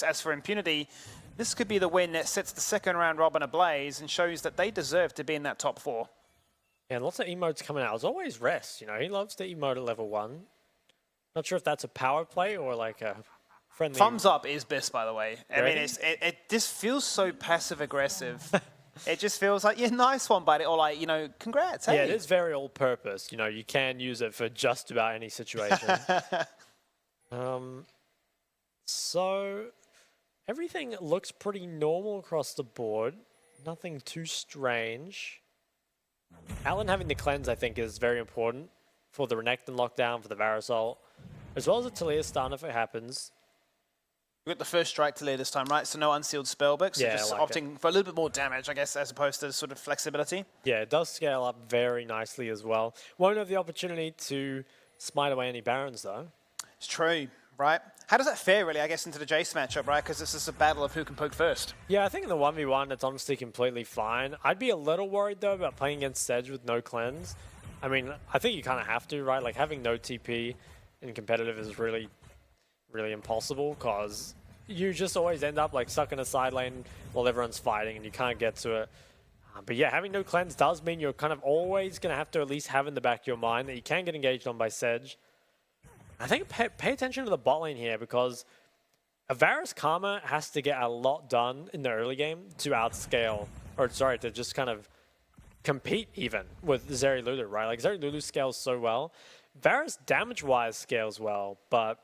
As for Impunity, this could be the win that sets the second round robin ablaze and shows that they deserve to be in that top 4. Yeah, and lots of emotes coming out. As always, Rest. You know, he loves to emote at level 1. Not sure if that's a power play or like a friendly... Thumbs up is best, by the way. I Really? mean, it just feels so passive-aggressive. It just feels like, yeah, nice one, buddy. Or like, you know, congrats, hey. Yeah, it is very all-purpose. You know, you can use it for just about any situation. So, everything looks pretty normal across the board. Nothing too strange. Alan having the cleanse, I think, is very important for the Renekton lockdown, for the Varus ult, as well as a Talia stun if it happens. We got the first strike to lead this time, right? So no unsealed spellbook, so Yeah, just like opting for a little bit more damage, I guess, as opposed to sort of flexibility. Yeah, it does scale up very nicely as well. Won't have the opportunity to smite away any Barons, though. It's true, right? How does that fare, really, I guess, into the Jace matchup, right? Because this is a battle of who can poke first. Yeah, I think in the 1v1, it's honestly completely fine. I'd be a little worried, though, about playing against Sedge with no cleanse. I mean, I think you kind of have to, right? Like, having no TP in competitive is really, really impossible, because you just always end up, like, stuck in a side lane while everyone's fighting, and you can't get to it. But yeah, having no cleanse does mean you're kind of always going to have to at least have in the back of your mind that you can get engaged on by Sedge. I think pay attention to the bot lane here, because a Varus Karma has to get a lot done in the early game to outscale, or sorry, to just kind of compete even with Zeri Lulu, right? Like, Zeri Lulu scales so well. Varus damage-wise scales well, but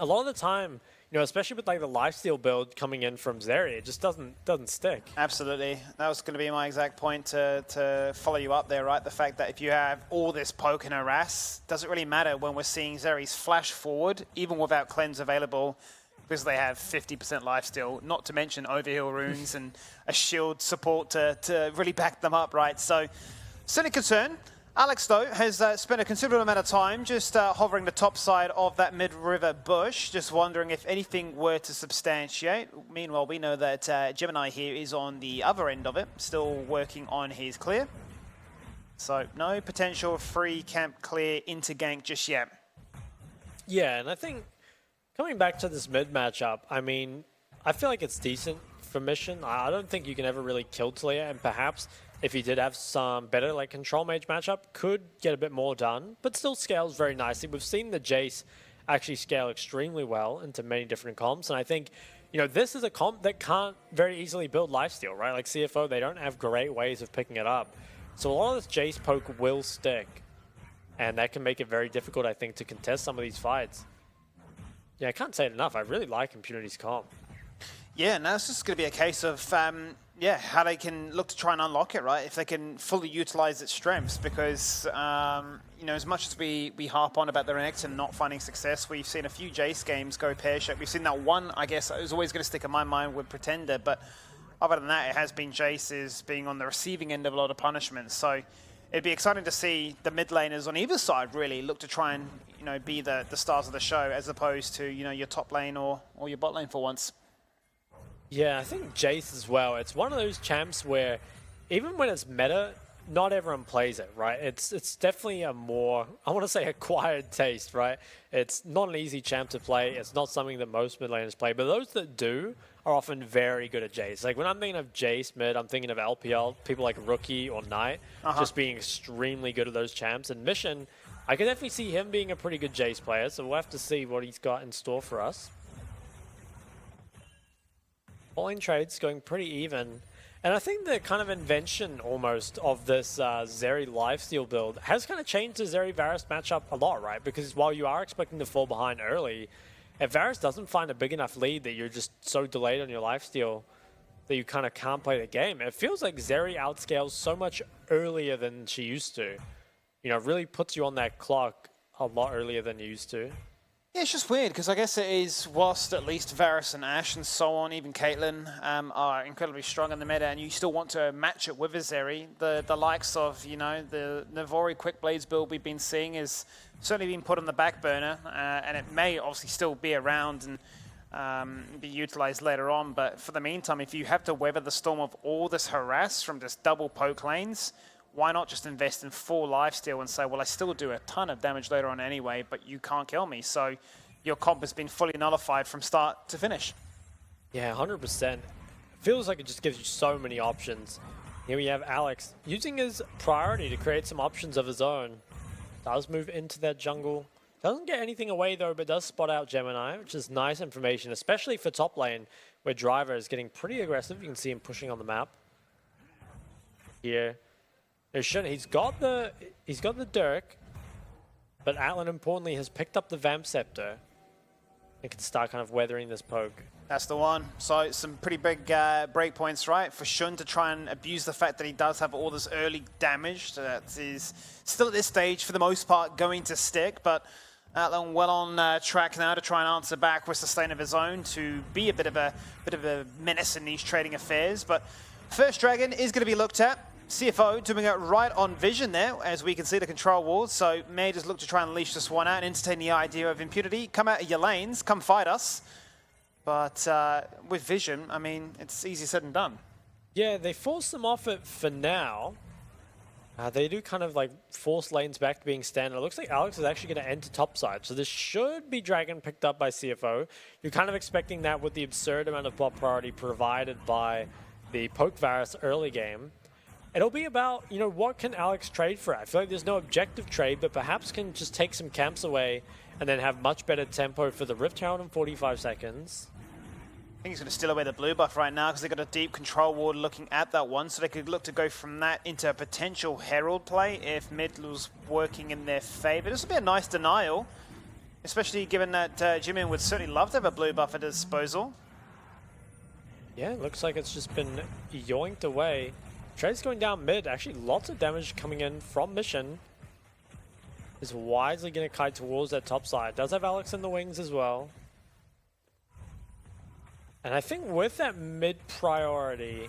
a lot of the time, you know, especially with like the lifesteal build coming in from Zeri, it just doesn't stick. Absolutely. That was going to be my exact point to follow you up there, right? The fact that if you have all this poke and harass, doesn't really matter when we're seeing Zeri's flash forward, even without cleanse available, because they have 50% lifesteal, not to mention overheal runes and a shield support to really back them up, right? So, certainly concern. Alex, though, has spent a considerable amount of time just hovering the top side of that mid-river bush, just wondering if anything were to substantiate. Meanwhile, we know that Gemini here is on the other end of it, still working on his clear. So, no potential free camp clear into gank just yet. Yeah, and I think coming back to this mid matchup, I mean, I feel like it's decent for Mission. I don't think you can ever really kill Talia, and perhaps if he did have some better like control mage matchup, could get a bit more done, but still scales very nicely. We've seen the Jace actually scale extremely well into many different comps, and I think, you know, this is a comp that can't very easily build lifesteal, right? Like CFO, they don't have great ways of picking it up. So a lot of this Jace poke will stick, and that can make it very difficult, I think, to contest some of these fights. Yeah, I can't say it enough. I really like Impunity's comp. Yeah, now it's just going to be a case of, how they can look to try and unlock it, right? If they can fully utilize its strengths, because, you know, as much as we harp on about the Renekton not finding success, we've seen a few Jace games go pear-shaped. We've seen that one, I guess, is always going to stick in my mind with Pretender, but other than that, it has been Jace's being on the receiving end of a lot of punishments. So it'd be exciting to see the mid laners on either side really look to try and, you know, be the stars of the show, as opposed to, you know, your top lane or your bot lane for once. Yeah, I think Jace as well. It's one of those champs where even when it's meta, not everyone plays it, right? It's definitely a more, I want to say, acquired taste, right? It's not an easy champ to play. It's not something that most mid laners play, but those that do are often very good at Jace. Like when I'm thinking of Jace mid, I'm thinking of LPL, people like Rookie or Knight, just being extremely good at those champs. And Mission, I could definitely see him being a pretty good Jace player, so we'll have to see what he's got in store for us. All-in trades going pretty even. And I think the kind of invention almost of this Zeri lifesteal build has kind of changed the Zeri Varus matchup a lot, right? Because while you are expecting to fall behind early, if Varus doesn't find a big enough lead that you're just so delayed on your lifesteal that you kind of can't play the game, it feels like Zeri outscales so much earlier than she used to. You know, it really puts you on that clock a lot earlier than you used to. Yeah, it's just weird, because I guess it is, whilst at least Varus and Ashe and so on, even Caitlyn, are incredibly strong in the meta, and you still want to match it with a Zeri, the likes of, you know, the Navori Quick Blades build we've been seeing is certainly been put on the back burner, and it may obviously still be around and be utilized later on, but for the meantime, if you have to weather the storm of all this harass from just double poke lanes, why not just invest in full lifesteal and say, well, I still do a ton of damage later on anyway, but you can't kill me. So your comp has been fully nullified from start to finish. Yeah, 100%. Feels like it just gives you so many options. Here we have Alex using his priority to create some options of his own. Does move into that jungle. Doesn't get anything away though, but does spot out Gemini, which is nice information, especially for top lane, where Driver is getting pretty aggressive. You can see him pushing on the map. Here, he's got the Dirk, but Atlan importantly has picked up the Vamp Scepter and can start kind of weathering this poke. That's the one. So some pretty big breakpoints, right? For Shun to try and abuse the fact that he does have all this early damage that is still at this stage, for the most part, going to stick. But Atlan well on track now to try and answer back with sustain of his own to be a bit of a menace in these trading affairs. But first Dragon is going to be looked at. CFO doing it right on vision there, as we can see the control wall. So may just look to try and unleash this one out and entertain the idea of Impunity. Come out of your lanes, come fight us. But with vision, I mean, it's easy said and done. Yeah, they force them off it for now. They do kind of like force lanes back to being standard. It looks like Alex is actually going to enter topside. So this should be Dragon picked up by CFO. You're kind of expecting that with the absurd amount of bot priority provided by the Poke Varus early game. It'll be about, you know, what can Alex trade for? I feel like there's no objective trade, but perhaps can just take some camps away and then have much better tempo for the Rift Herald in 45 seconds. I think he's going to steal away the blue buff right now because they've got a deep control ward looking at that one, so they could look to go from that into a potential Herald play if mid was working in their favor. This would be a nice denial, especially given that Jimin would certainly love to have a blue buff at his disposal. Yeah, it looks like it's just been yoinked away. Trade's going down mid. Actually, lots of damage coming in from Mission. Is wisely going to kite towards that top side. Does have Alex in the wings as well. And I think with that mid priority,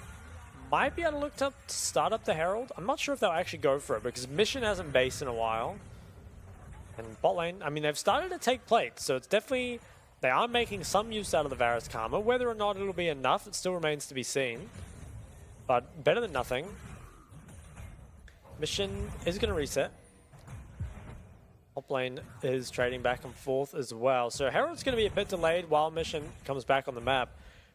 might be able to look to start up the Herald. I'm not sure if they'll actually go for it because Mission hasn't based in a while. And bot lane, I mean, they've started to take plates, so it's definitely, they are making some use out of the Varus Karma. Whether or not it'll be enough, it still remains to be seen. But better than nothing. Mission is going to reset. Top lane is trading back and forth as well. So Herald's going to be a bit delayed while Mission comes back on the map.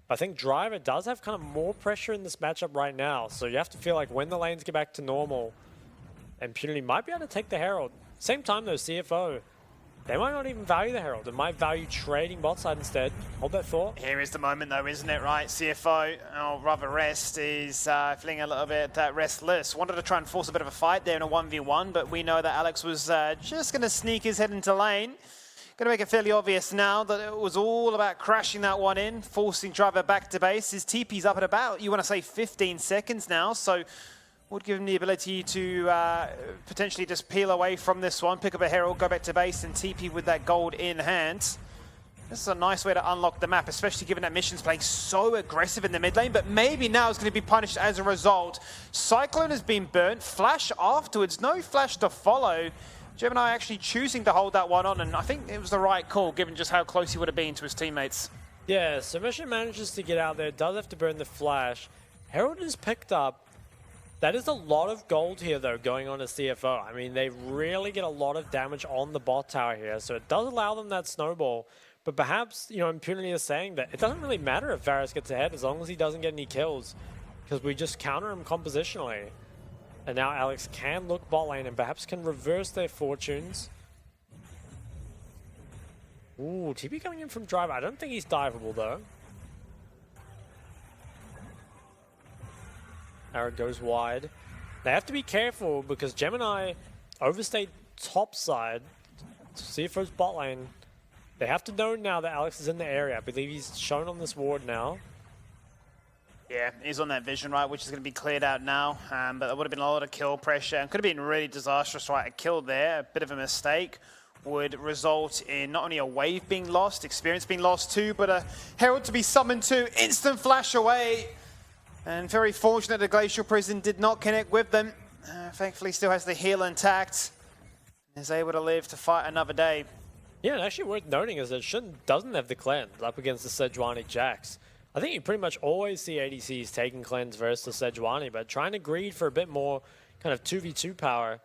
But I think Driver does have kind of more pressure in this matchup right now. So you have to feel like when the lanes get back to normal, Impunity might be able to take the Herald. Same time though, CFO, they might not even value the Herald. They might value trading bot side instead. Hold that thought. Here is the moment though, isn't it, right? CFO, or rather Rest, is feeling a little bit restless. Wanted to try and force a bit of a fight there in a 1v1, but we know that Alex was just going to sneak his head into lane. Going to make it fairly obvious now that it was all about crashing that one in, forcing Driver back to base. His TP's up at about, you want to say 15 seconds now, so would give him the ability to potentially just peel away from this one, pick up a Herald, go back to base, and TP with that gold in hand. This is a nice way to unlock the map, especially given that Mission's playing so aggressive in the mid lane, but maybe now is going to be punished as a result. Cyclone has been burnt, Flash afterwards, no Flash to follow. Gemini actually choosing to hold that one on, and I think it was the right call, given just how close he would have been to his teammates. Yeah, so Mission manages to get out there, does have to burn the Flash. Herald is picked up. That is a lot of gold here, though, going on to CFO. I mean, they really get a lot of damage on the bot tower here, so it does allow them that snowball. But perhaps, you know, Impunity is saying that it doesn't really matter if Varus gets ahead as long as he doesn't get any kills, because we just counter him compositionally. And now Alex can look bot lane and perhaps can reverse their fortunes. Ooh, TP coming in from Driver. I don't think he's diveable, though. Arrow goes wide. They have to be careful because Gemini overstayed top side. CFO's bot lane. They have to know now that Alex is in the area. I believe he's shown on this ward now. Yeah, he's on that vision, right, which is going to be cleared out now. But there would have been a lot of kill pressure and could have been really disastrous, right? A kill there, a bit of a mistake would result in not only a wave being lost, experience being lost too, but a Herald to be summoned to instant flash away. And very fortunate the Glacial Prison did not connect with them. Thankfully still has the heal intact. And is able to live to fight another day. Yeah, and actually worth noting is that Shun doesn't have the cleanse up against the Sejuani Jax. I think you pretty much always see ADCs taking cleanse versus the Sejuani, but trying to greed for a bit more kind of 2v2 power,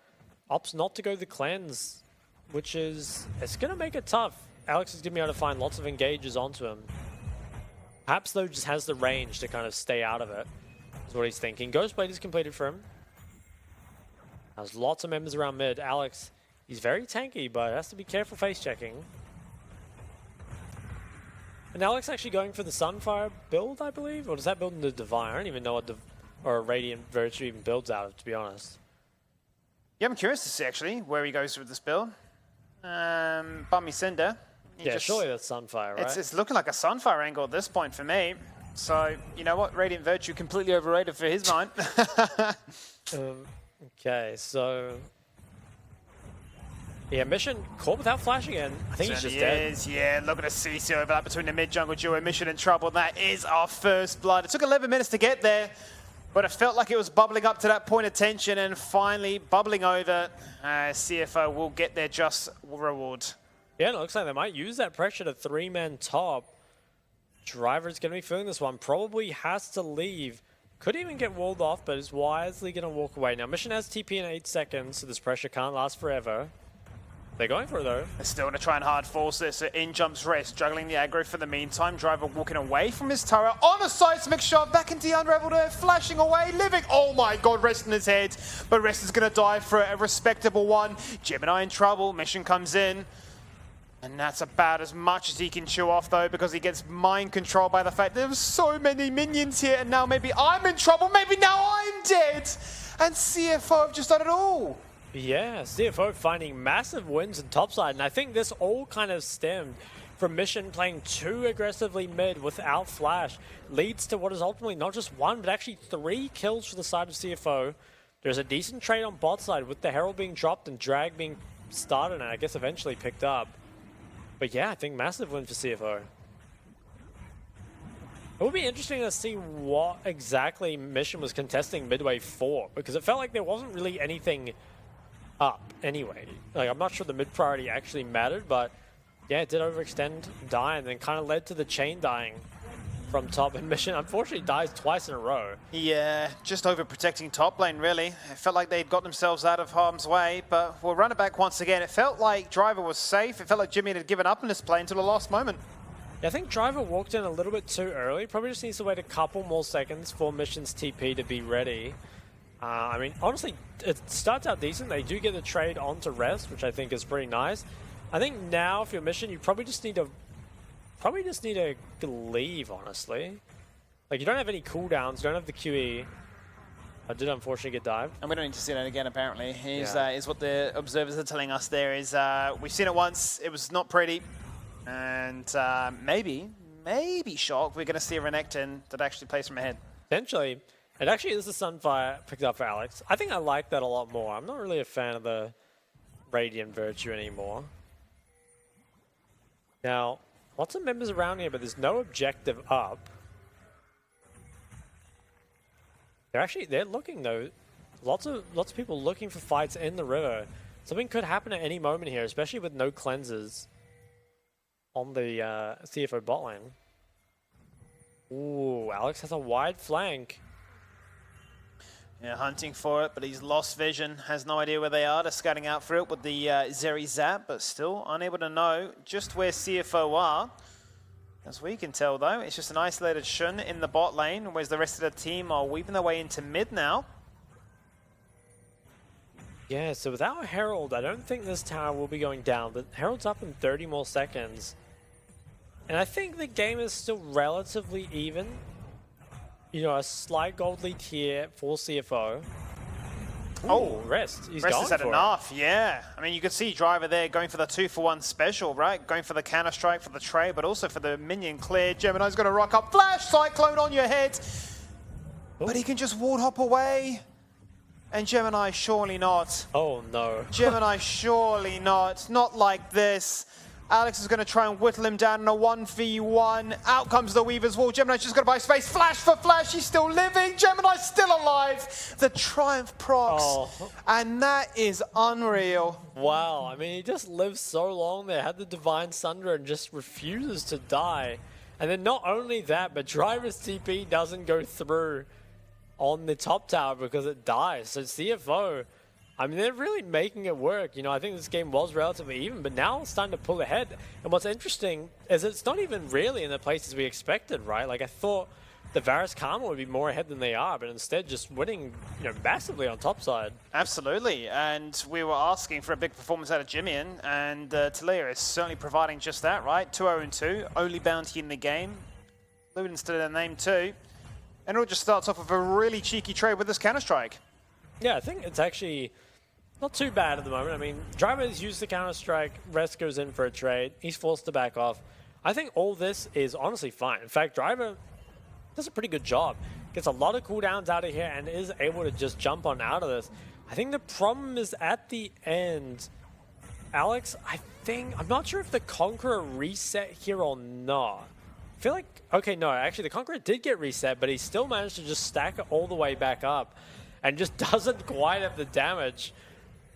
opts not to go the cleanse, which is, it's going to make it tough. Alex is going to be able to find lots of engages onto him. Perhaps, though, just has the range to kind of stay out of it, is what he's thinking. Ghostblade is completed for him. There's lots of members around mid. Alex, he's very tanky, but has to be careful face checking. And Alex actually going for the Sunfire build, I believe? Or does that build into Divine? I don't even know what or a Radiant Virtue even builds out of, to be honest. Yeah, I'm curious to see, actually, where he goes with this build. Bummy Cinder. Yeah, surely that's Sunfire, right? It's looking like a Sunfire angle at this point for me. So, you know what? Radiant Virtue completely overrated for his mind. Okay, so... Yeah, Mission caught without flash again. I think he's just dead. Yeah, look at the CC overlap between the mid-jungle duo. Mission in trouble. That is our first blood. It took 11 minutes to get there, but it felt like it was bubbling up to that point of tension and finally bubbling over. CFO will get their just reward. Yeah, and it looks like they might use that pressure to 3-man top. Driver's going to be feeling this one. Probably has to leave. Could even get walled off, but is wisely going to walk away. Now, Mission has TP in 8 seconds, so this pressure can't last forever. They're going for it, though. They're still going to try and hard force this. So in jumps Rest, juggling the aggro for the meantime. Driver walking away from his turret. On a seismic shot, back into the unraveled earth, flashing away, living. Oh my god, Rest in his head. But Rest is going to die for a respectable one. Gemini in trouble. Mission comes in. And that's about as much as he can chew off, though, because he gets mind controlled by the fact there's so many minions here, and now maybe I'm in trouble, maybe now I'm dead! And CFO have just done it all! Yeah, CFO finding massive wins in topside, and I think this all kind of stemmed from Mission playing too aggressively mid without flash. Leads to what is ultimately not just 1, but actually 3 kills for the side of CFO. There's a decent trade on bot side with the Herald being dropped and Drag being started and I guess eventually picked up. But yeah, I think massive win for CFO. It would be interesting to see what exactly Mission was contesting midway for, because it felt like there wasn't really anything up anyway. Like, I'm not sure the mid priority actually mattered, but yeah, it did overextend, die, and then kind of led to the chain dying from top, and Mission unfortunately dies twice in a row. Yeah, just overprotecting top lane, really. It felt like they'd got themselves out of harm's way, but we'll run it back once again. It felt like Driver was safe. It felt like Jimmy had given up in this play until the last moment. Yeah, I think Driver walked in a little bit too early. Probably just needs to wait a couple more seconds for Mission's TP to be ready. I mean, honestly, it starts out decent. They do get the trade onto Rest, which I think is pretty nice. I think now, if you're Mission, you probably just need to leave, honestly. Like, you don't have any cooldowns, you don't have the QE. I did unfortunately get dived. And we don't need to see that again, apparently, is what the observers are telling us there. Is we've seen it once, it was not pretty. And maybe shock, we're going to see a Renekton that actually plays from ahead. Potentially. And actually, this is Sunfire picked up for Alex. I think I like that a lot more. I'm not really a fan of the Radiant Virtue anymore. Now, lots of members around here, but there's no objective up. They're looking though. Lots of people looking for fights in the river. Something could happen at any moment here, especially with no cleanses on the CFO bot lane. Ooh, Alex has a wide flank. Yeah, hunting for it, but he's lost vision. Has no idea where they are. They're scouting out for it with the Zeri Zap, but still unable to know just where CFO are. As we can tell, though, it's just an isolated Shun in the bot lane, whereas the rest of the team are weaving their way into mid now. Yeah, so without Herald, I don't think this tower will be going down. The Herald's up in 30 more seconds. And I think the game is still relatively even. You know, a slight gold lead here for CFO. Ooh, oh, Rest. He's Rest going has had for enough, yeah. I mean, you could see Driver there going for the 2-for-1 special, right? Going for the counter-strike for the trade, but also for the minion clear. Gemini's going to rock up. Flash Cyclone on your head. Ooh. But he can just ward hop away. And Gemini, surely not. Oh, no. Gemini, surely not. Not like this. Alex is going to try and whittle him down in a 1v1. Out comes the Weaver's Wall. Gemini's just going to buy space. Flash for Flash. He's still living. Gemini's still alive. The Triumph procs. Oh. And that is unreal. Wow. I mean, he just lives so long there. Had the Divine Sunder and just refuses to die. And then not only that, but Driver's TP doesn't go through on the top tower because it dies. So CFO I mean, they're really making it work. I think this game was relatively even, but now it's starting to pull ahead. And what's interesting is it's not even really in the places we expected, right? Like, I thought the Varus Karma would be more ahead than they are, but instead just winning, massively on top side. Absolutely, and we were asking for a big performance out of Jimmy, and Talia is certainly providing just that, right? 2-0-2, only bounty in the game. Lewin instead of their name too. And it all just starts off with a really cheeky trade with this Counter-Strike. Yeah, I think it's actually not too bad at the moment. I mean, Driver has used the Counter-Strike, Rest goes in for a trade, he's forced to back off. I think all this is honestly fine. In fact, Driver does a pretty good job. Gets a lot of cooldowns out of here and is able to just jump on out of this. I think the problem is at the end, Alex, I'm not sure if the Conqueror reset here or not. I feel like, okay, no, actually the Conqueror did get reset, but he still managed to just stack it all the way back up and just doesn't quite have the damage.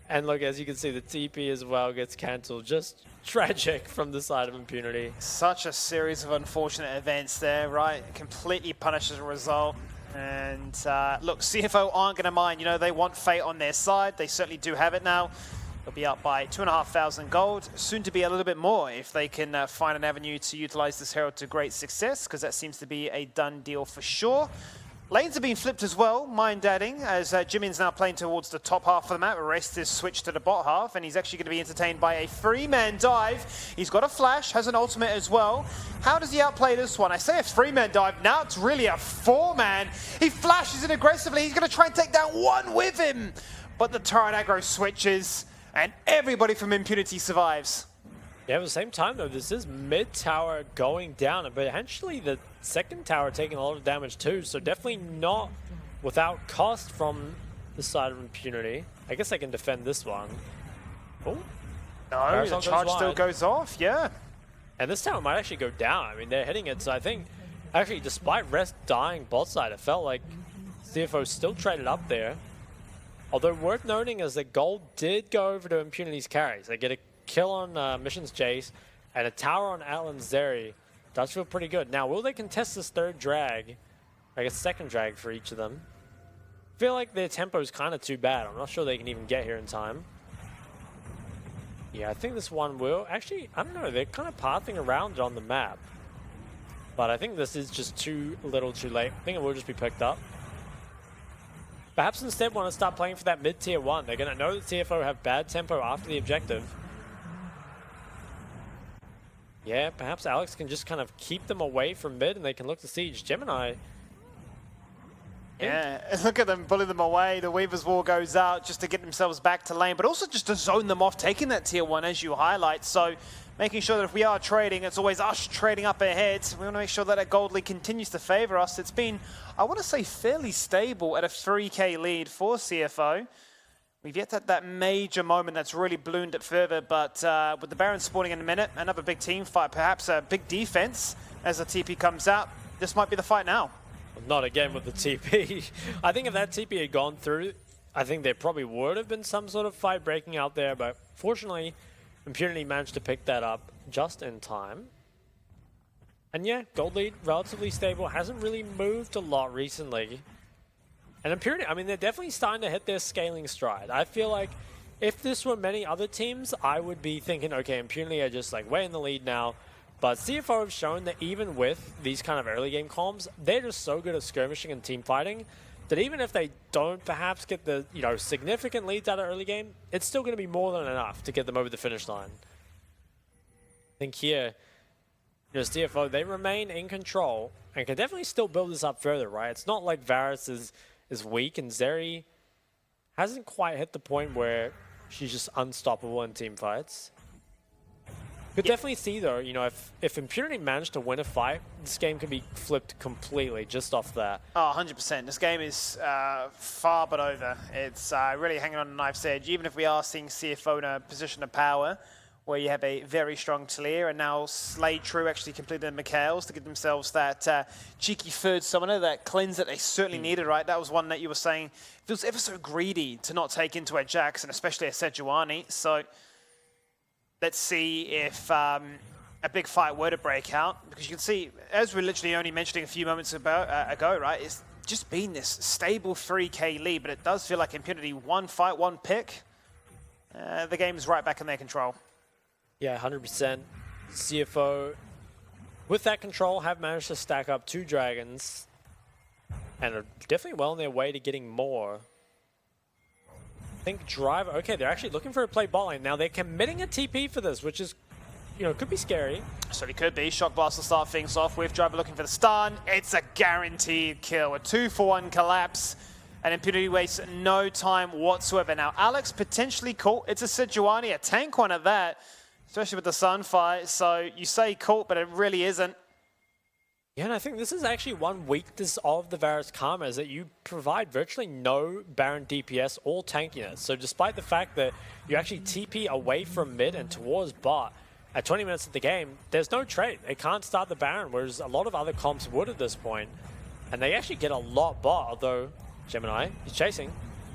And look, as you can see, the TP as well gets cancelled. Just tragic from the side of Impunity. Such a series of unfortunate events there, right? Completely punished as a result. And look, CFO aren't going to mind. They want fate on their side. They certainly do have it now. They'll be up by 2,500 gold, soon to be a little bit more if they can find an avenue to utilize this Herald to great success, because that seems to be a done deal for sure. Lanes have been flipped as well, mind adding, as Jimin's now playing towards the top half of the map. Rest is switched to the bot half, and he's actually going to be entertained by a three-man dive. He's got a flash, has an ultimate as well. How does he outplay this one? I say a three-man dive, now it's really a four-man. He flashes it aggressively, he's going to try and take down one with him. But the turret aggro switches, and everybody from Impunity survives. Yeah, at the same time, though, this is mid-tower going down, but actually the second tower taking a lot of damage too, so definitely not without cost from the side of Impunity. I guess I can defend this one. Oh, no, the charge still goes off, yeah. And this tower might actually go down. I mean, they're hitting it, so I think, actually, despite Rest dying bot side, it felt like CFO still traded up there. Although worth noting is that gold did go over to Impunity's carries. They get a kill on Mission's Jace and a tower on Atlan's Zeri. Does feel pretty good. Now, will they contest this third drag? I guess second drag for each of them. I feel like their tempo is kind of too bad. I'm not sure they can even get here in time. Yeah, I think this one will. Actually, I don't know. They're kind of pathing around it on the map. But I think this is just too little too late. I think it will just be picked up. Perhaps instead want to start playing for that mid-tier 1. They're going to know that TFO have bad tempo after the objective. Yeah, perhaps Alex can just kind of keep them away from mid and they can look to siege. Gemini. Yeah, look at them, bully them away. The Weaver's Wall goes out just to get themselves back to lane, but also just to zone them off, taking that tier 1 as you highlight. So making sure that if we are trading, it's always us trading up ahead. We want to make sure that our gold lead continues to favor us. It's been, I want to say, fairly stable at a 3k lead for CFO. We've yet had that major moment that's really ballooned it further, but with the Baron spawning in a minute, another big team fight, perhaps a big defense as the TP comes out. This might be the fight now. Not again with the TP. I think if that TP had gone through, I think there probably would have been some sort of fight breaking out there, but fortunately, Impunity managed to pick that up just in time. And yeah, gold lead, relatively stable, hasn't really moved a lot recently. And Impunity, I mean, they're definitely starting to hit their scaling stride. I feel like if this were many other teams, I would be thinking, okay, Impunity are just like way in the lead now. But CFO have shown that even with these kind of early game comms, they're just so good at skirmishing and team fighting that even if they don't perhaps get the significant leads out of early game, it's still going to be more than enough to get them over the finish line. I think here, CFO, they remain in control and can definitely still build this up further, right? It's not like Varus is weak and Zeri hasn't quite hit the point where she's just unstoppable in team fights. Could definitely see though, if Impunity managed to win a fight, this game could be flipped completely just off that. Oh, 100%. This game is far but over. It's really hanging on a knife's edge. Even if we are seeing CFO in a position of power, where you have a very strong Talia, and now Slade True actually completed Mikhail's to give themselves that cheeky third summoner, that cleanse that they certainly needed, right? That was one that you were saying feels ever so greedy to not take into a Jax, and especially a Sejuani. So let's see if a big fight were to break out, because you can see, as we're literally only mentioning a few moments ago, right, just been this stable 3K lead, but it does feel like Impunity, one fight, one pick. The game's right back in their control. Yeah, 100%. CFO, with that control, have managed to stack up 2 dragons and are definitely well on their way to getting more. I think Driver, okay, they're actually looking for a play bot lane. Now they're committing a TP for this, which is, could be scary. So it could be. Shock Blast will start things off with Driver looking for the stun. It's a guaranteed kill. A 2-for-1 collapse. And Impunity wastes no time whatsoever. Now, Alex potentially caught. It's a Sejuani, a tank one at that, especially with the Sun fight. So you say caught, but it really isn't. Yeah, and I think this is actually one weakness of the Varus Karma is that you provide virtually no Baron DPS or tankiness. So despite the fact that you actually TP away from mid and towards bot, at 20 minutes of the game, there's no trade. They can't start the Baron, whereas a lot of other comps would at this point. And they actually get a lot bot, although Gemini is chasing.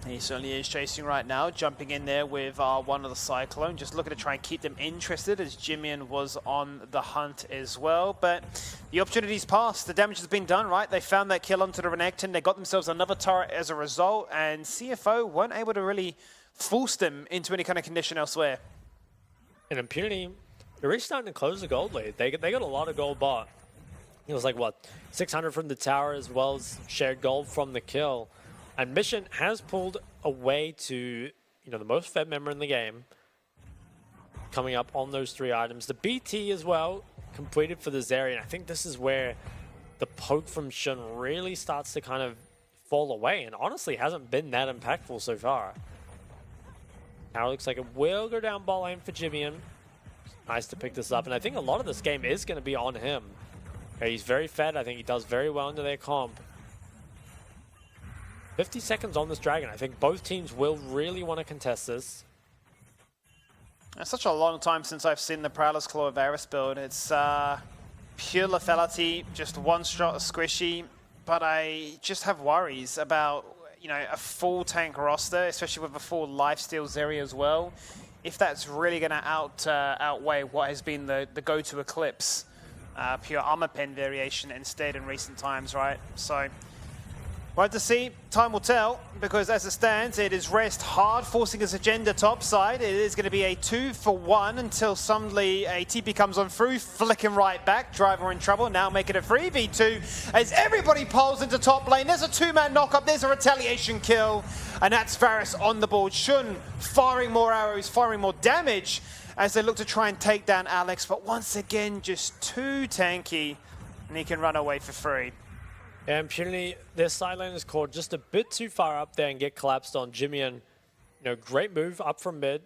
He certainly is chasing right now, jumping in there with one of the Cyclone, just looking to try and keep them interested as Jimian was on the hunt as well. But the opportunity's passed, the damage has been done, right? They found that kill onto the Renekton, they got themselves another turret as a result, and CFO weren't able to really force them into any kind of condition elsewhere. And Impunity, they're really starting to close the gold lead. They got a lot of gold bot. It was like, what, 600 from the tower as well as shared gold from the kill. And Mission has pulled away to, the most fed member in the game. Coming up on those 3 items. The BT as well, completed for the Zeri. And I think this is where the poke from Shun really starts to kind of fall away. And honestly, hasn't been that impactful so far. Now it looks like it will go down ball lane for Jimian. Nice to pick this up. And I think a lot of this game is going to be on him. He's very fed. I think he does very well into their comp. 50 seconds on this dragon. I think both teams will really want to contest this. It's such a long time since I've seen the Prowler's Claw Varus build. It's pure lethality, just one shot squishy, but I just have worries about, a full tank roster, especially with a full lifesteal Zeri as well, if that's really going to outweigh what has been the go-to Eclipse, pure armor pen variation instead in recent times, right? So, we'll have to see. Time will tell, because as it stands, it is rest hard, forcing his agenda topside. It is going to be a 2-for-1 until suddenly a TP comes on through, flicking right back. Driver in trouble, now make it a 3v2 as everybody pulls into top lane. There's a 2-man knock-up, there's a retaliation kill, and that's Varus on the board. Shun firing more arrows, firing more damage as they look to try and take down Alex, but once again, just too tanky, and he can run away for free. Yeah, Impunity, their side lane is caught just a bit too far up there and get collapsed on. Jimian, great move up from mid.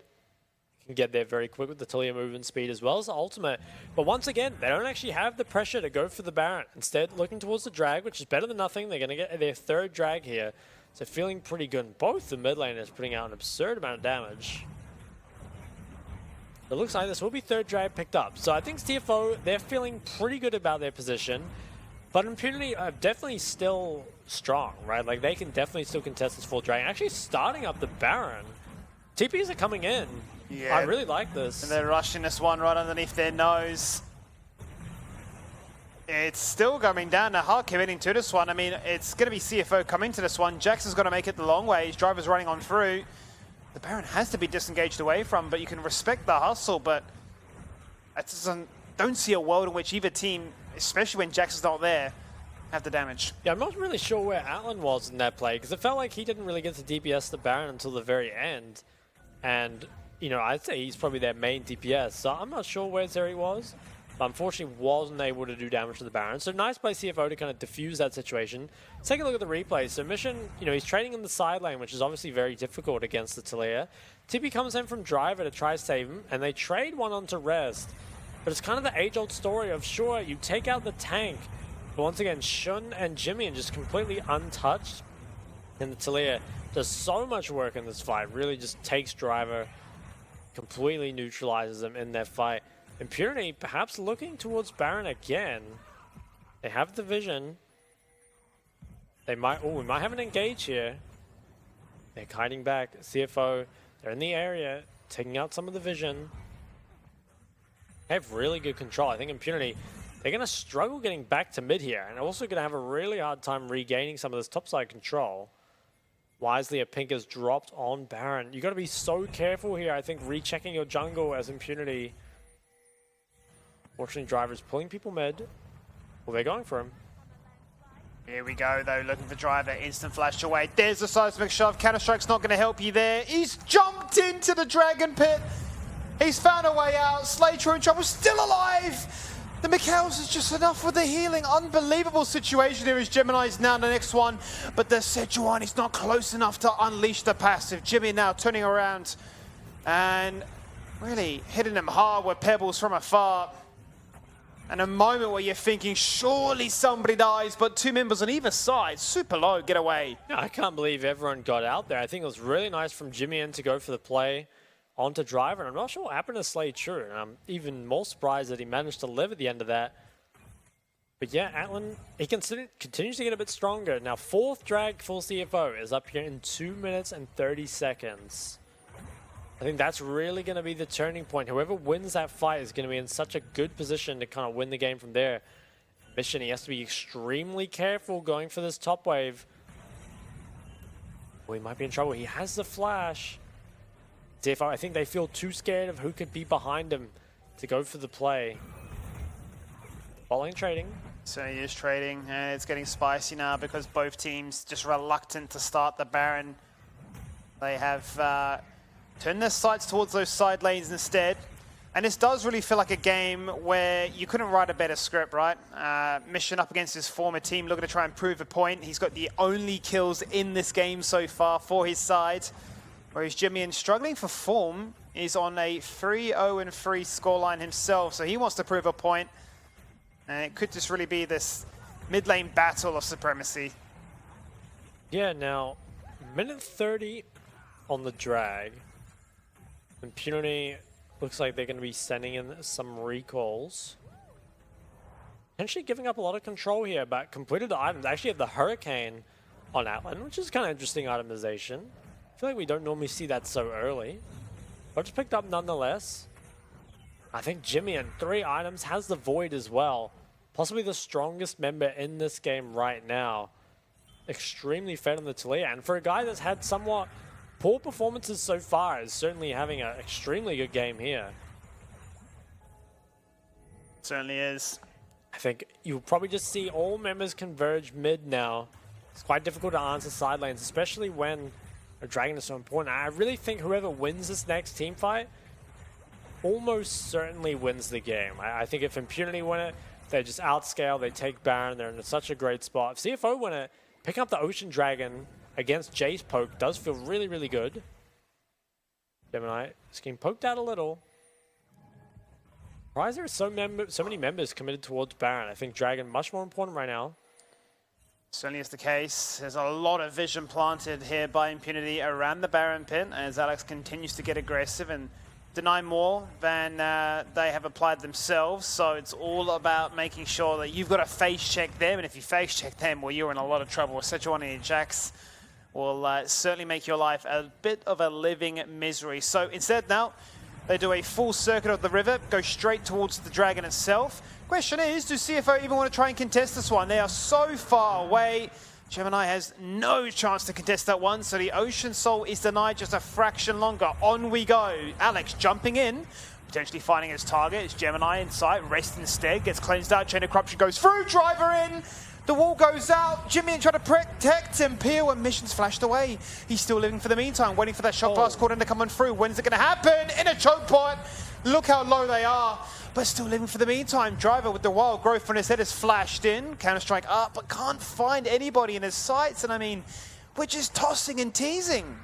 Can get there very quick with the Talia movement speed as well as the ultimate. But once again, they don't actually have the pressure to go for the Baron. Instead, looking towards the drag, which is better than nothing. They're going to get their 3rd drag here. So feeling pretty good. And both the mid laners putting out an absurd amount of damage. It looks like this will be 3rd drag picked up. So I think CFO, they're feeling pretty good about their position. But Impunity are definitely still strong, right? Like, they can definitely still contest this full dragon. Actually starting up the Baron. TPs are coming in. Yeah. I really like this. And they're rushing this one right underneath their nose. It's still coming down. They're hard committing to this one. I mean, it's going to be CFO coming to this one. Jax has got to make it the long way. His driver's running on through. The Baron has to be disengaged away from, but you can respect the hustle, but I don't see a world in which either team, especially when Jax is not there, have the damage. Yeah, I'm not really sure where Atlan was in that play, because it felt like he didn't really get to DPS the Baron until the very end. And, I'd say he's probably their main DPS, so I'm not sure where Zeri was. But unfortunately wasn't able to do damage to the Baron. So nice by CFO to kind of diffuse that situation. Let's take a look at the replay. So Mission, he's trading in the side lane, which is obviously very difficult against the Talia. Tippy comes in from Driver to try to save him, and they trade one onto rest. But it's kind of the age-old story of, sure, you take out the tank, but once again, Shun and Jimian just completely untouched. And the Talia does so much work in this fight, really just takes Driver, completely neutralizes them in their fight. Impunity perhaps looking towards Baron again. They have the vision. We might have an engage here. They're kiting back. CFO, they're in the area, taking out some of the vision. They have really good control. I think Impunity, they're going to struggle getting back to mid here, and also going to have a really hard time regaining some of this topside control. Wisely, a pink has dropped on Baron. You got to be so careful here, I think, rechecking your jungle as Impunity. Fortunately, Driver's pulling people mid. Well, they're going for him. Here we go, though, looking for Driver. Instant flash away. There's the seismic shove. Counter-Strike's not going to help you there. He's jumped into the Dragon Pit. He's found a way out. Slater in trouble, still alive. The Mikhails is just enough with the healing. Unbelievable situation here as Gemini's now the next one. But the Sejuani's not close enough to unleash the passive. Jimmy now turning around and really hitting him hard with pebbles from afar. And a moment where you're thinking, surely somebody dies, but two members on either side, super low, get away. Yeah, I can't believe everyone got out there. I think it was really nice from Jimmy to go for the play onto Driver, and I'm not sure what happened to Slay True, and I'm even more surprised that he managed to live at the end of that. But yeah, Atlan, he continues to get a bit stronger. Now, 4th drag full CFO is up here in 2 minutes and 30 seconds. I think that's really going to be the turning point. Whoever wins that fight is going to be in such a good position to kind of win the game from there. Mission, he has to be extremely careful going for this top wave. Well, he might be in trouble. He has the flash. CFO, I think they feel too scared of who could be behind him to go for the play. Following trading. So he is trading, and it's getting spicy now because both teams just reluctant to start the Baron. They have turned their sights towards those side lanes instead. And this does really feel like a game where you couldn't write a better script, right? Mission up against his former team, looking to try and prove a point. He's got the only kills in this game so far for his side. Whereas Jimmy, struggling for form, is on a 3-0-3 scoreline himself. So he wants to prove a point. And it could just really be this mid lane battle of supremacy. Yeah, now, minute 30 on the drag. Impunity looks like they're going to be sending in some recalls. Potentially giving up a lot of control here, but completed the items. They actually have the Hurricane on Atlan, which is kind of interesting itemization. I feel like we don't normally see that so early. But it's picked up nonetheless. I think Jimmy in 3 items has the Void as well. Possibly the strongest member in this game right now. Extremely fed on the Talia. And for a guy that's had somewhat poor performances so far, is certainly having an extremely good game here. Certainly is. I think you'll probably just see all members converge mid now. It's quite difficult to answer side lanes, especially when a Dragon is so important. I really think whoever wins this next team fight almost certainly wins the game. I think if Impunity win it, they just outscale, they take Baron, they're in such a great spot. If CFO win it, picking up the Ocean Dragon against Jay's poke does feel really, really good. Gemini is getting poked out a little. Why is there so many members committed towards Baron? I think Dragon much more important right now. Certainly is the case. There's a lot of vision planted here by Impunity around the Baron pit as Alex continues to get aggressive and deny more than they have applied themselves. So it's all about making sure that you've got to face check them, and if you face check them, well, you're in a lot of trouble. Sejuani and Jax will certainly make your life a bit of a living misery. So instead now, they do a full circuit of the river, go straight towards the Dragon itself. Question is, do CFO even want to try and contest this one? They are so far away. Gemini has no chance to contest that one, so the Ocean Soul is denied just a fraction longer. On we go. Alex jumping in, potentially finding his target. It's Gemini in sight, rest instead, gets cleansed out, Chain of Corruption goes through, Driver in. The wall goes out, Jimmy trying to protect him, Peel, and Mission's flashed away. He's still living for the meantime, waiting for that shot blast caught in to come on through. When is it going to happen? In a choke point. Look how low they are, but still living for the meantime. Driver with the wild growth on his head is flashed in. Counter-Strike up, but can't find anybody in his sights. And I mean, we're just tossing and teasing.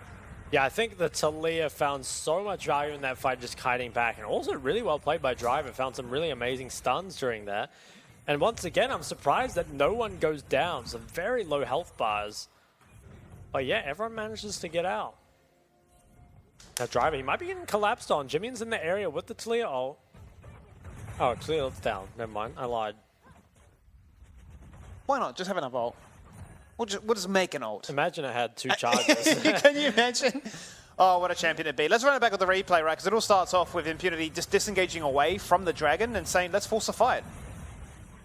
Yeah, I think the Talia found so much value in that fight just kiting back. And also really well played by Driver. Found some really amazing stuns during that. And once again, I'm surprised that no one goes down. Some very low health bars. But yeah, everyone manages to get out. Now Driver, he might be getting collapsed on. Jimmy's in the area with the Talia ult. Oh, Talia ult's down. Never mind, I lied. Why not? Just have an ult. We'll just make an ult. Imagine it had 2 charges. Can you imagine? Oh, what a champion it'd be. Let's run it back with the replay, right? Because it all starts off with Impunity just disengaging away from the Dragon and saying, let's force a fight.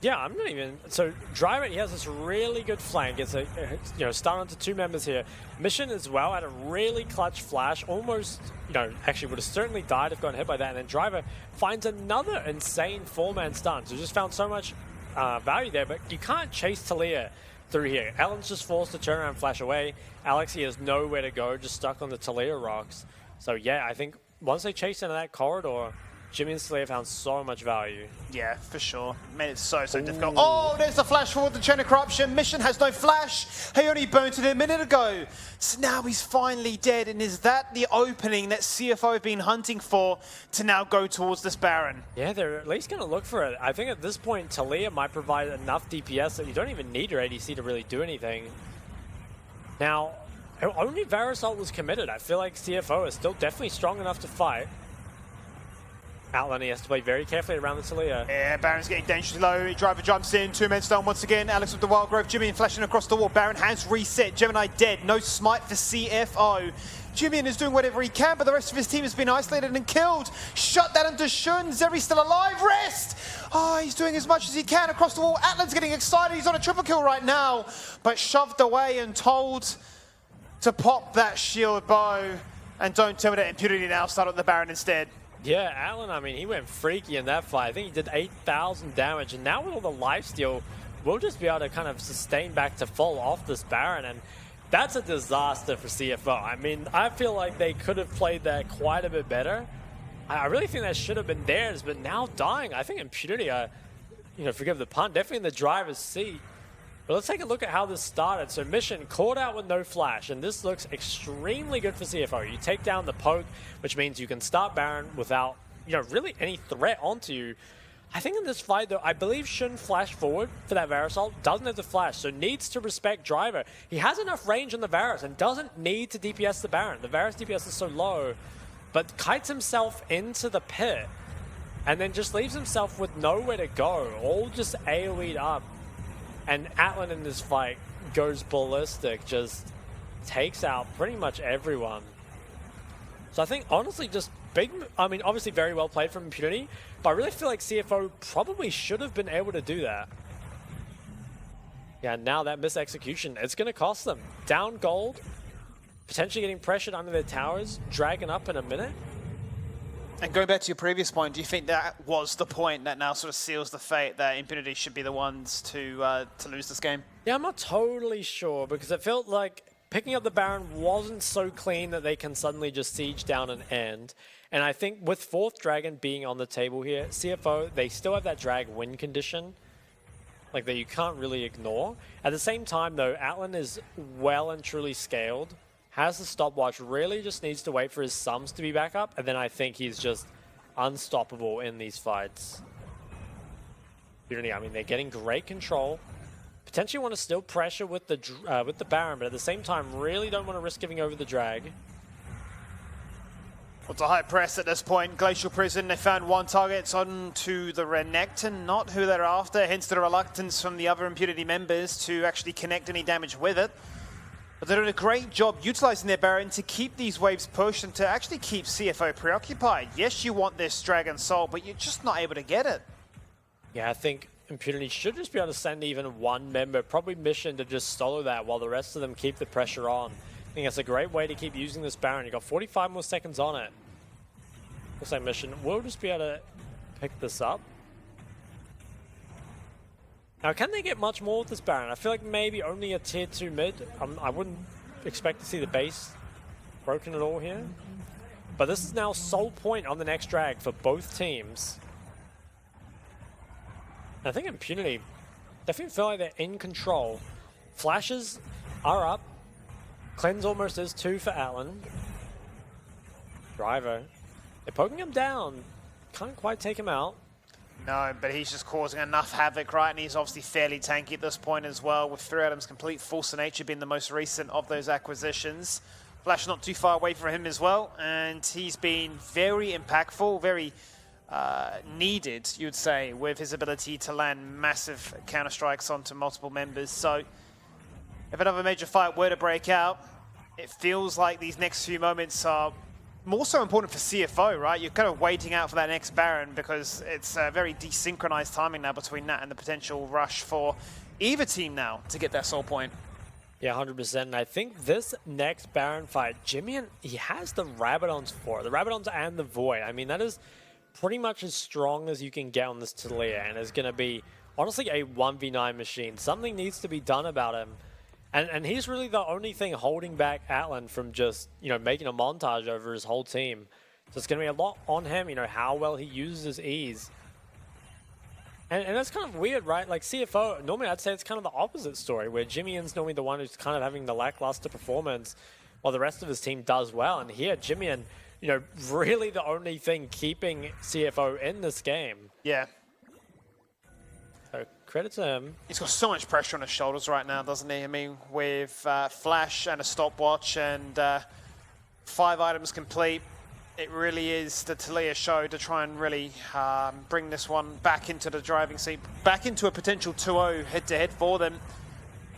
Yeah, I'm not even. So Driver, he has this really good flank. It's a start onto 2 members here. Mission as well had a really clutch flash, almost actually would have certainly died if gotten hit by that. And then Driver finds another insane 4-man stun. So just found so much value there, but you can't chase Talia through here. Alan's just forced to turn around and flash away. Alex, he has nowhere to go, just stuck on the Talia rocks. So yeah, I think once they chase into that corridor, Jimmy and Talia found so much value. Yeah, for sure. Made it so difficult. Oh, there's the flash forward, the chain of corruption. Mission has no flash. He only burnt it a minute ago. So now he's finally dead. And is that the opening that CFO have been hunting for to now go towards this Baron? Yeah, they're at least going to look for it. I think at this point, Talia might provide enough DPS that you don't even need your ADC to really do anything. Now, only Varasol was committed. I feel like CFO is still definitely strong enough to fight. Outland, he has to play very carefully around the Talia. Yeah, Baron's getting dangerously low. Driver jumps in, 2 men stone once again. Alex with the Wild Grove, Jimmy flashing across the wall. Baron has reset. Gemini dead. No smite for CFO. Jimmy is doing whatever he can, but the rest of his team has been isolated and killed. Shut that into Shun. Zeri's still alive. Rest! Oh, he's doing as much as he can across the wall. Atlan's getting excited. He's on a triple kill right now, but shoved away and told to pop that shield bow. And don't tell me that Impunity now start at the Baron instead. Yeah, Alan, I mean, he went freaky in that fight. I think he did 8,000 damage, and now with all the lifesteal, we'll just be able to kind of sustain back to full off this Baron, and that's a disaster for CFO. I mean, I feel like they could have played that quite a bit better. I really think that should have been theirs, but now dying, I think Impunity, forgive the pun, definitely in the driver's seat. But let's take a look at how this started. So Mission caught out with no flash, and this looks extremely good for CFO. You take down the poke, which means you can start Baron without, really any threat onto you. I think in this fight, though, I believe Shun flash forward for that Varasol, doesn't have the flash, so needs to respect Driver. He has enough range on the Varus and doesn't need to DPS the Baron. The Varus DPS is so low, but kites himself into the pit, and then just leaves himself with nowhere to go, all just AoE'd up. And Atlan in this fight goes ballistic, just takes out pretty much everyone. So I think, honestly, just obviously very well played from Impunity, but I really feel like CFO probably should have been able to do that. Yeah, now that missed execution, it's going to cost them. Down gold, potentially getting pressured under their towers, dragging up in a minute. And going back to your previous point, do you think that was the point that now sort of seals the fate that Impunity should be the ones to lose this game? Yeah, I'm not totally sure, because it felt like picking up the Baron wasn't so clean that they can suddenly just siege down an end. And I think with 4th Dragon being on the table here, CFO, they still have that drag win condition, like that you can't really ignore. At the same time, though, Atlan is well and truly scaled. Has the stopwatch, really just needs to wait for his sums to be back up, and then I think he's just unstoppable in these fights. I mean, they're getting great control. Potentially want to still pressure with the Baron, but at the same time, really don't want to risk giving over the drag. Well, it's a high press at this point. Glacial Prison, they found one target. It's on to the Renekton, not who they're after, hence the reluctance from the other Impunity members to actually connect any damage with it. But they're doing a great job utilizing their Baron to keep these waves pushed and to actually keep CFO preoccupied. Yes, you want this Dragon Soul, but you're just not able to get it. Yeah, I think Impunity should just be able to send even one member, probably Mission, to just solo that while the rest of them keep the pressure on. I think that's a great way to keep using this Baron. You've got 45 more seconds on it. Looks like Mission will just be able to pick this up. Now, can they get much more with this Baron? I feel like maybe only a tier 2 mid. I wouldn't expect to see the base broken at all here. But this is now sole point on the next drag for both teams. I think Impunity definitely feel like they're in control. Flashes are up. Cleanse almost is 2 for Atlan. Driver, they're poking him down. Can't quite take him out. No, but he's just causing enough havoc, right? And he's obviously fairly tanky at this point as well, with 3 items complete. Force of Nature being the most recent of those acquisitions. Flash not too far away from him as well, and he's been very impactful, very needed, you'd say, with his ability to land massive counter-strikes onto multiple members. So if another major fight were to break out, it feels like these next few moments are more so important for CFO, right? You're kind of waiting out for that next Baron because it's very desynchronized timing now between that and the potential rush for either team now to get that soul point. Yeah, 100%. And I think this next Baron fight, Jimmy, he has the Rabadons for it. The Rabadons and the Void. I mean, that is pretty much as strong as you can get on this Talia, and it's going to be, honestly, a 1v9 machine. Something needs to be done about him. And he's really the only thing holding back Atlan from just, making a montage over his whole team. So it's going to be a lot on him, how well he uses his E's. And that's kind of weird, right? Like CFO, normally I'd say it's kind of the opposite story, where Jimmy's normally the one who's kind of having the lackluster performance while the rest of his team does well. And here, Jimmy, really the only thing keeping CFO in this game. Yeah. So credit to him. He's got so much pressure on his shoulders right now, doesn't he? I mean, with Flash and a stopwatch and 5 items complete, it really is the Talia show to try and really bring this one back into the driving seat, back into a potential 2-0 head-to-head for them.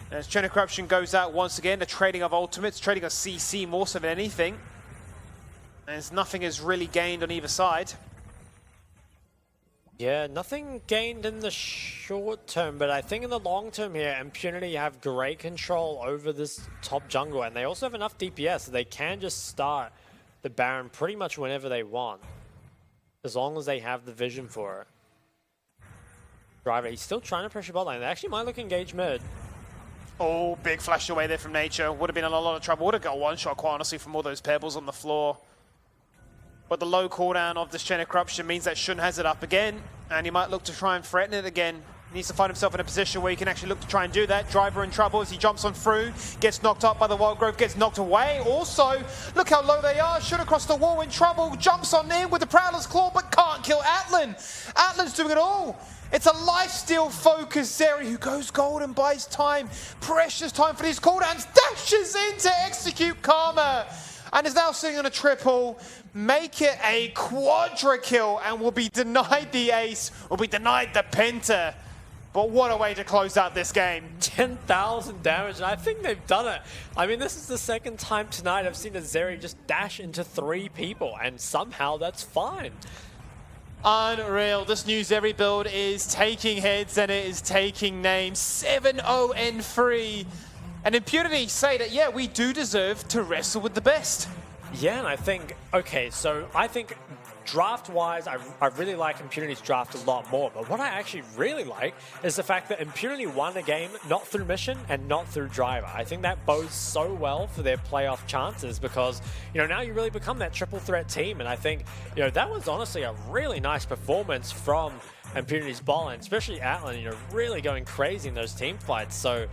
As Chain of Corruption goes out once again, the trading of ultimates, trading of CC more so than anything. As nothing is really gained on either side. Yeah, nothing gained in the short term, but I think in the long term here, Impunity have great control over this top jungle, and they also have enough DPS so they can just start the Baron pretty much whenever they want, as long as they have the vision for it. Driver, he's still trying to pressure bot lane. They actually might look engaged mid. Oh, big flash away there from Nature. Would have been in a lot of trouble. Would have got a one-shot, quite honestly, from all those pebbles on the floor. But the low cooldown of this Chain of Corruption means that Shun has it up again, and he might look to try and threaten it again. He needs to find himself in a position where he can actually look to try and do that. Driver in trouble as he jumps on through, gets knocked up by the Wild Growth, gets knocked away. Also, look how low they are. Shun across the wall in trouble, jumps on in with the Prowler's Claw, but can't kill Atlan. Atlan's doing it all. It's a lifesteal focused Zeri who goes gold and buys time. Precious time for these cooldowns. Dashes in to execute Karma. And is now sitting on a triple. Make it a quadra kill and will be denied the ace, will be denied the penta. But what a way to close out this game. 10,000 damage, and I think they've done it. I mean, this is the second time tonight I've seen a Zeri just dash into 3 people, and somehow that's fine. Unreal. This new Zeri build is taking heads and it is taking names. 7-0-3. And Impunity say that, yeah, we do deserve to wrestle with the best. Yeah, and I think, okay, so I think draft-wise, I really like Impunity's draft a lot more. But what I actually really like is the fact that Impunity won a game not through mission and not through driver. I think that bodes so well for their playoff chances because, now you really become that triple threat team. And I think, that was honestly a really nice performance from Impunity's ball, and especially Atlan, really going crazy in those team fights. So,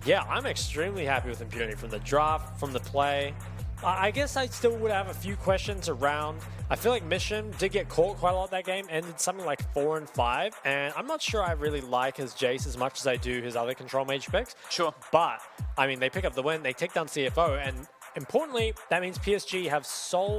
yeah, I'm extremely happy with Impunity from the draft, from the play. I guess I still would have a few questions around. I feel like Mission did get caught quite a lot that game, ended something like 4-5, and I'm not sure I really like his Jace as much as I do his other control mage picks. Sure. But, I mean, they pick up the win, they take down CFO, and importantly, that means PSG have sold